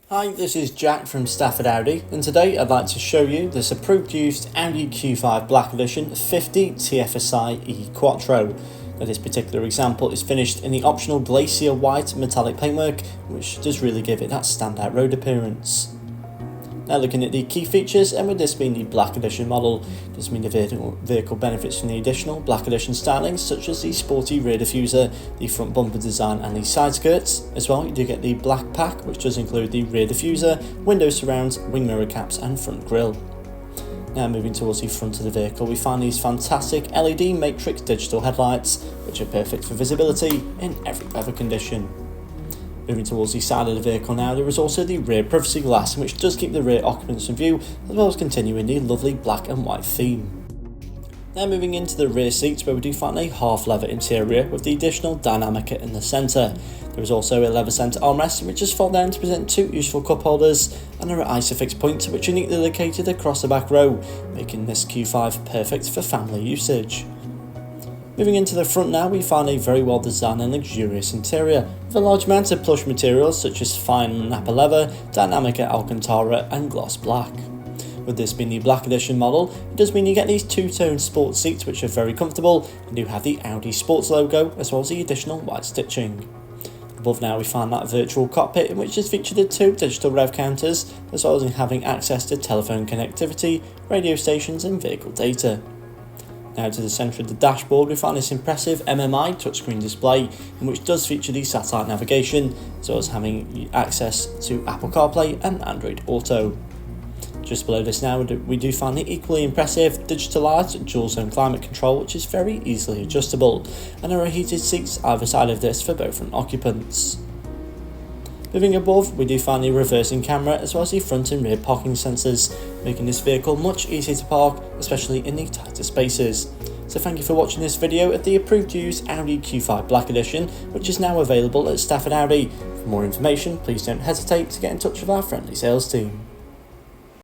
Hi, this is Jack from Stafford Audi, and today I'd like to show you this approved used Audi Q5 Black Edition 50 TFSI-e Quattro. Now, this particular example is finished in the optional Glacier white metallic paintwork, which does really give it that standout road appearance. Now, looking at the key features, and with this being the Black Edition model, does mean the vehicle benefits from the additional Black Edition stylings such as the sporty rear diffuser, the front bumper design and the side skirts. As well, you do get the Black Pack, which does include the rear diffuser, window surrounds, wing mirror caps and front grille. Now, moving towards the front of the vehicle, we find these fantastic LED matrix digital headlights, which are perfect for visibility in every weather condition. Moving towards the side of the vehicle now, there is also the rear privacy glass, which does keep the rear occupants in view, as well as continuing the lovely black and white theme. Now, moving into the rear seats, where we do find a half leather interior with the additional Dynamica in the centre. There is also a leather centre armrest, which just fold down to present two useful cup holders, and there are Isofix points which are neatly located across the back row, making this Q5 perfect for family usage. Moving into the front now, we find a very well designed and luxurious interior, with a large amount of plush materials such as fine Napa leather, Dynamica Alcantara and gloss black. With this being the Black Edition model, it does mean you get these two-tone sports seats which are very comfortable and do have the Audi Sports logo as well as the additional white stitching. Above now we find that virtual cockpit, in which is featured the two digital rev counters, as well as in having access to telephone connectivity, radio stations and vehicle data. Now to the centre of the dashboard, we find this impressive MMI touchscreen display, in which does feature the satellite navigation, as well as having access to Apple CarPlay and Android Auto. Just below this now, we do find the equally impressive digitalised dual zone climate control, which is very easily adjustable, and there are heated seats either side of this for both front occupants. Moving above, we do find the reversing camera as well as the front and rear parking sensors, making this vehicle much easier to park, especially in the tighter spaces. So thank you for watching this video of the approved used Audi Q5 Black Edition, which is now available at Stafford Audi. For more information, please don't hesitate to get in touch with our friendly sales team.